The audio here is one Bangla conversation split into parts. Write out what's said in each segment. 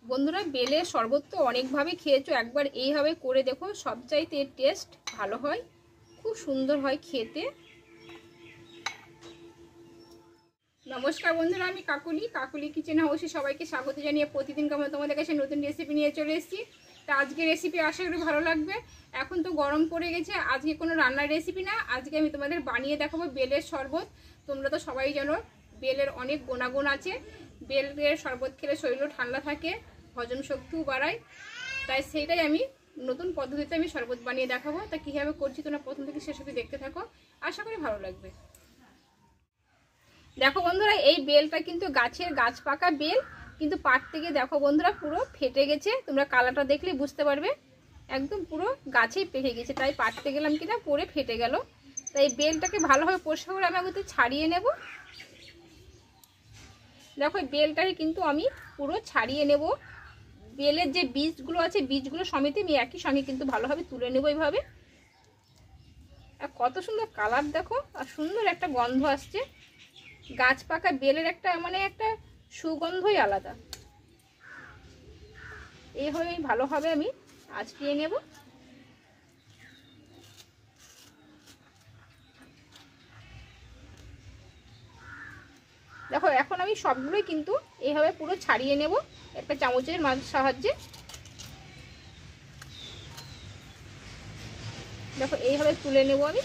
বন্ধুরা, বেলের শরবত তো অনেকভাবে খেয়েছো, একবার এইভাবে করে দেখো, সবচাইতে টেস্ট ভালো হয়, খুব সুন্দর হয় খেতে। নমস্কার বন্ধুরা, আমি কাকুলি কিচেন হাউসে সবাইকে স্বাগত জানিয়ে প্রতিদিন কেমন তোমাদের কাছে নতুন রেসিপি নিয়ে চলে এসেছি। তা আজকে রেসিপি আশা করি ভালো লাগবে। এখন তো গরম পড়ে গেছে, আজকে কোনো রান্নার রেসিপি না, আজকে আমি তোমাদের বানিয়ে দেখাবো বেলের শরবত। তোমরা তো সবাই জানো বেলের অনেক গুণাগুণ আছে। বেলের শরবত খেলে শরীরও ঠান্ডা থাকে, হজম শক্তিও বাড়ায়। তাই সেইটাই আমি নতুন পদ্ধতিতে আমি শরবত বানিয়ে দেখাবো। তা কীভাবে করছি তোমরা প্রথম থেকে শেষ অবধি দেখতে থাকো, আশা করি ভালো লাগবে। দেখো বন্ধুরা, এই বেলটা কিন্তু গাছ পাকা বেল, কিন্তু পাট থেকে দেখো বন্ধুরা পুরো ফেটে গেছে। তোমরা কালারটা দেখলে বুঝতে পারবে, একদম পুরো গাছেই পেকে গেছে। তাই পাটতে গেলাম কিনা পরে ফেটে গেল। তাই বেলটাকে ভালোভাবে পরিষ্কার করে আমি আগে ছাড়িয়ে নেব। দেখো এই বেলটাকে কিন্তু আমি পুরো ছাড়িয়ে নেব। বেলের যে বীজগুলো আছে, বীজগুলো সমেত আমি একই সঙ্গে কিন্তু ভালোভাবে তুলে নেব এইভাবে। আর কত সুন্দর কালার দেখো, আর সুন্দর একটা গন্ধ আসছে। গাছ পাকা বেলের একটা একটা সুগন্ধই আলাদা। এইভাবে ভালোভাবে আমি আঁচড়িয়ে নেব। দেখো এখন আমি সবগুলোই কিন্তু এইভাবে পুরো ছাড়িয়ে নেব একটা চামচের সাহায্যে। দেখো এইভাবে তুলে নেব আমি।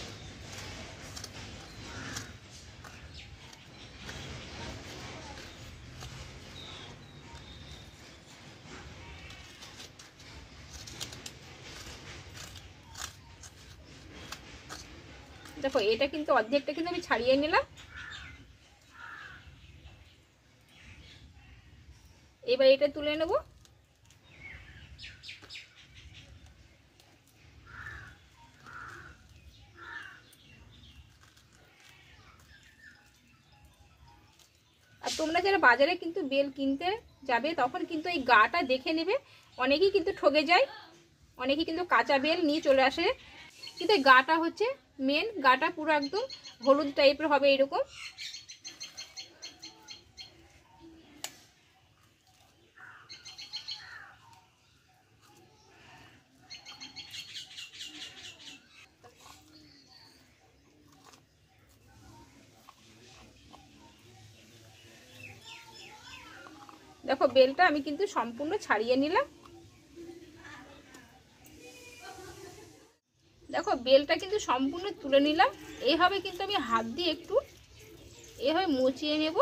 দেখো এটা কিন্তু অর্ধেকটা কিন্তু আমি ছাড়িয়ে নিলাম। এবার এটা তুলে নেব। আর তোমরা যারা বাজারে কিন্তু বেল কিনতে যাবে তখন কিন্তু এই গাটা দেখে নেবে। অনেকেই কিন্তু ঠকে যায়, অনেকেই কিন্তু কাঁচা বেল নিয়ে চলে আসে, কিন্তু এই গাটা হচ্ছে মেন। গাটা পুরো একদম হলুদ টাইপের হবে এরকম। দেখো বেলটা আমি কিন্তু সম্পূর্ণ ছাড়িয়ে নিলাম। দেখো বেলটা কিন্তু সম্পূর্ণ তুলে নিলাম। এইভাবে কিন্তু আমি হাত দিয়ে একটু এইভাবে মুচিয়ে নেব।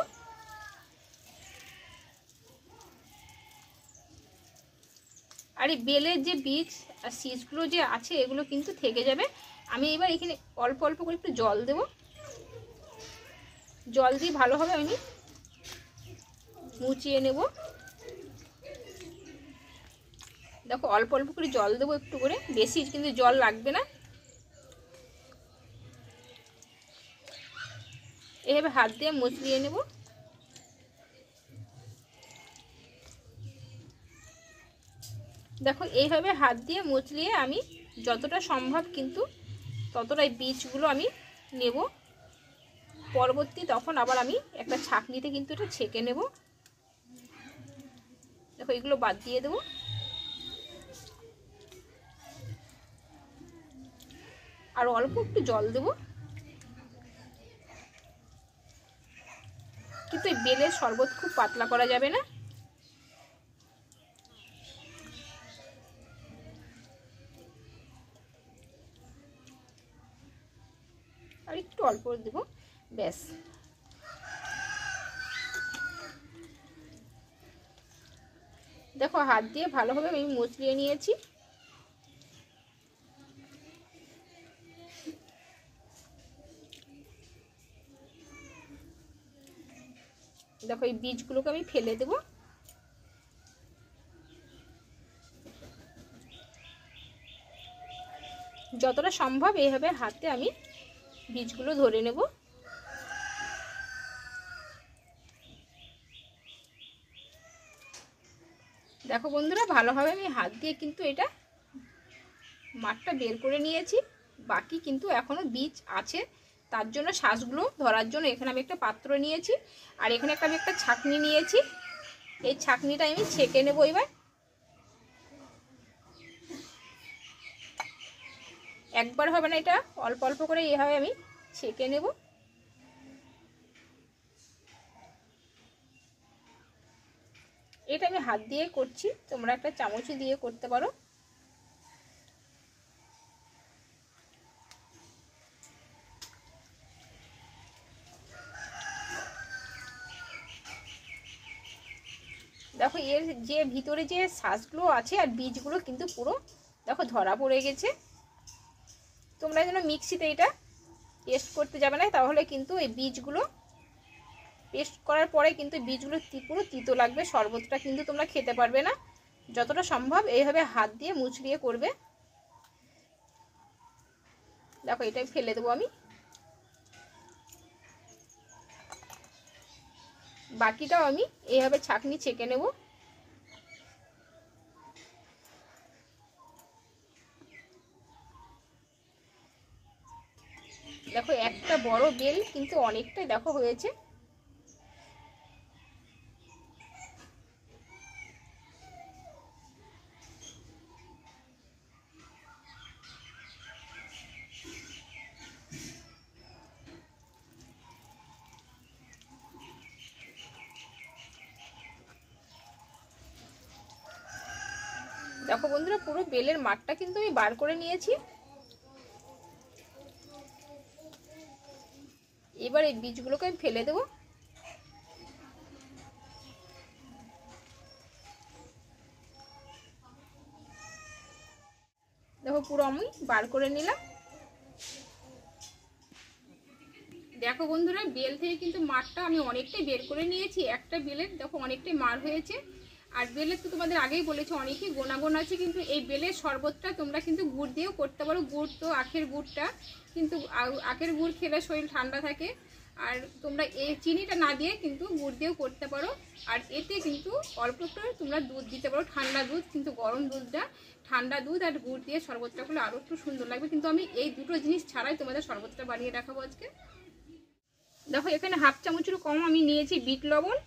আর এই বেলের যে বীজ আর শীষগুলো যে আছে এগুলো কিন্তু থেকে যাবে। আমি এবার এখানে অল্প অল্প করে একটু জল দেব। জল দিয়ে ভালোভাবে আমি মুচিয়ে নেব। দেখো অল্প অল্প করে জল দেবো একটু করে, বেশি কিন্তু জল লাগবে না। এভাবে হাত দিয়ে মুচড়িয়ে নেব। দেখো এইভাবে হাত দিয়ে মুচড়িয়ে আমি যতটা সম্ভব কিন্তু ততটাই বীজগুলো আমি নেব। পরবর্তী তখন আবার আমি একটা ছাঁকনিতে কিন্তু এটা ছেঁকে নেব। দেখো এগুলো বাদ দিয়ে দেবো। আর অল্প একটু জল দেব। কিন্তু এই বেলের শরবত খুব পাতলা করা যাবে না। আর একটু অল্প দেব, ব্যাস। দেখো হাত দিয়ে ভালোভাবে আমি মুচড়িয়ে নিয়েছি। দেখো এই বীজগুলোকে আমি ফেলে দেব। যতটা সম্ভব এইভাবে হাতে আমি বীজগুলো ধরে নেব। দেখো বন্ধুরা, ভালোভাবে আমি হাত দিয়ে কিন্তু এটা মাঠটা বের করে নিয়েছি। বাকি কিন্তু এখনো বীজ আছে, তার জন্য শ্বাসগুলো ধরার জন্য এখানে আমি একটা পাত্র নিয়েছি। আর এখানে আমি একটা ছাঁকনি নিয়েছি। এই ছাঁকনিটা আমি ছেঁকে নেবো এবার। একবার হবে না, এটা অল্প অল্প করে এইভাবে আমি ছেঁকে নেব। এটা আমি হাত দিয়ে করছি, তোমরা একটা চামচ দিয়ে করতে পারো। দেখো এর যে ভিতরে যে শ্বাসগুলো আছে আর বীজগুলো কিন্তু পুরো দেখো ধরা পড়ে গেছে। তোমরা যেন মিক্সিতে এটা পেস্ট করতে যাবে না, তাহলে কিন্তু এই বীজগুলো পেস্ট করার পরে কিন্তু বীজগুলো পুরো তিতো লাগবে, শরবতটা কিন্তু তোমরা খেতে পারবে না। যতটা সম্ভব এইভাবে হাত দিয়ে মুচড়িয়ে করবে। দেখো এটাই ফেলে দেবো আমি, বাকিটাও আমি এইভাবে ছাঁকনি ছেঁকে নেব। দেখো একটা বড় বেল কিন্তু অনেকটাই দেখো হয়েছে। দেখো বন্ধুরা পুরো বেলের মাঠটা কিন্তু আমি বার করে নিয়েছি। এবার এই বীজগুলোকে আমি ফেলে দেবো। দেখো পুরো আমি বার করে নিলাম। দেখো বন্ধুরা বেল থেকে কিন্তু মাঠটা আমি অনেকটাই বের করে নিয়েছি। একটা বেলের দেখো অনেকটাই মার হয়েছে। আর বেলের তো তোমাদের আগেই বলেছি অনেকই গুণাগুণ আছে, কিন্তু এই বেলের শরবতটা তোমরা কিন্তু গুড় দিয়েও করতে পারো। গুড় তো আখের গুড়টা, কিন্তু আখের গুড় খেলে শরীর ঠান্ডা থাকে। আর তোমরা এই চিনিটা না দিয়ে কিন্তু গুড় দিয়েও করতে পারো। আর এতে কিন্তু অল্প একটু তোমরা দুধ দিতে পারো, ঠান্ডা দুধ, কিন্তু গরম দুধটা, ঠান্ডা দুধ আর গুড় দিয়ে শরবতটা করলে আরও একটু সুন্দর লাগবে। কিন্তু আমি এই দুটো জিনিস ছাড়াই তোমাদের শরবতটা বানিয়ে দেখাবো আজকে। দেখো এখানে হাফ চামচেরও কম আমি নিয়েছি বিট লবণ,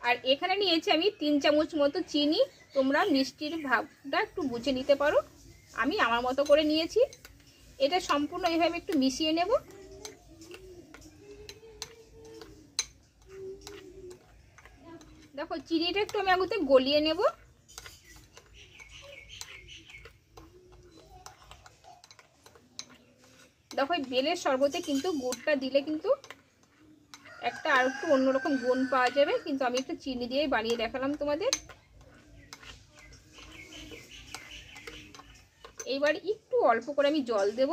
আর এখানে নিয়েছি আমি 3 চামচ মতো চিনি। তোমরা মিষ্টির ভাবটা একটু বুঝে নিতে পারো, আমি আমার মতো করে নিয়েছি। এটা সম্পূর্ণ এইভাবে একটু মিশিয়ে নেব। দেখো চিনিটা একটু আমি আগুতে গলিয়ে নেব। দেখো বেলের শরবতে কিন্তু গুড়টা দিলে কিন্তু একটা আর একটু অন্যরকম গুণ পাওয়া যাবে, কিন্তু আমি একটু চিনি দিয়েই বানিয়ে দেখালাম তোমাদের। এইবার একটু অল্প করে আমি জল দেব।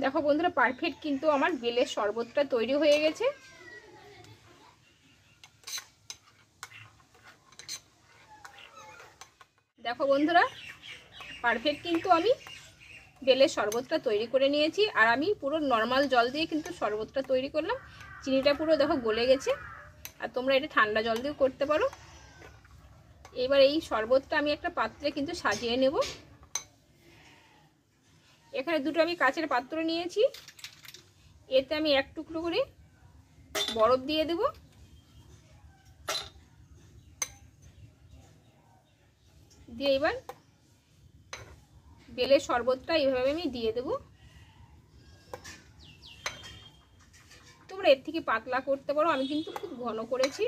দেখো বন্ধুরা পারফেক্ট কিন্তু আমার বেলের শরবতটা তৈরি হয়ে গেছে। দেখো বন্ধুরা পারফেক্ট কিন্তু আমি বেলের শরবতটা তৈরি করে নিয়েছি। আর আমি পুরো নর্মাল জল দিয়ে কিন্তু শরবতটা তৈরি করলাম। চিনিটা পুরো দেখো গলে গেছে। আর তোমরা এটা ঠান্ডা জল দিয়েও করতে পারো। এবার এই শরবতটা আমি একটা পাত্রে কিন্তু সাজিয়ে নেব। এখানে দুটো আমি কাচের পাত্র নিয়েছি, এতে আমি এক টুকরো করে বরফ দিয়ে দেব। দিয়ে এবার বেলের শরবতটা এইভাবে আমি দিয়ে দেব। তোমরা এর থেকে পাতলা করতে পারো, আমি কিন্তু খুব ঘন করেছি,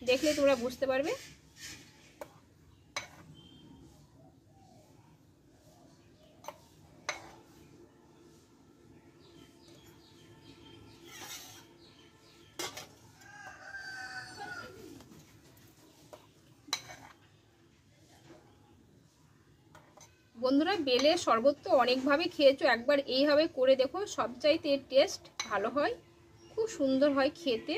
দেখলে তোমরা বুঝতে পারবে। বন্ধুরা বেলের শরবত তো অনেকভাবে খেয়েছো, একবার এইভাবে করে দেখো, সবচাইতে এর টেস্ট ভালো হয়, খুব সুন্দর হয় খেতে।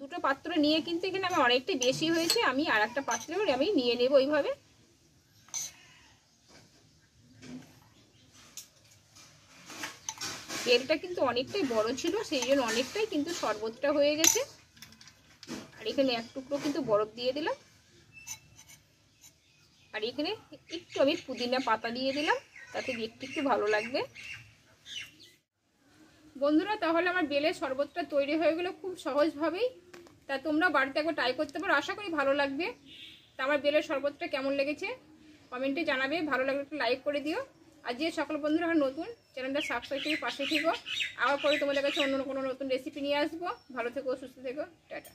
দুটো পাত্র নিয়ে কিন্তু এখানে আমার অনেকটাই বেশি হয়েছে, আমি আর একটা পাত্রে আমি নিয়ে নেব এইভাবে। বেলটা কিন্তু অনেকটাই বড় ছিল, সেই জন্য অনেকটাই কিন্তু শরবতটা হয়ে গেছে। আর এখানে এক টুকরো কিন্তু বরফ দিয়ে দিলাম। আর এখানে একটু আমি পুদিনা পাতা দিয়ে দিলাম, তাতে দেখতে একটু ভালো লাগবে। বন্ধুরা, তাহলে আমার বেলের শরবতটা তৈরি হয়ে গেল খুব সহজভাবেই। তা তোমরা বাড়িতে একবার ট্রাই করতে পারো, আশা করি ভালো লাগবে। তা আমার বেলের শরবতটা কেমন লেগেছে কমেন্টে জানাবে, ভালো লাগলে একটু লাইক করে দিও। আর যে সকল বন্ধুরা আমার নতুন, চ্যানেলটা সাবস্ক্রাইব করে পাশে থেকো। আবার পরে তোমাদের কাছে অন্য কোনো নতুন রেসিপি নিয়ে আসবো। ভালো থেকো, সুস্থ থেকো, টাটা।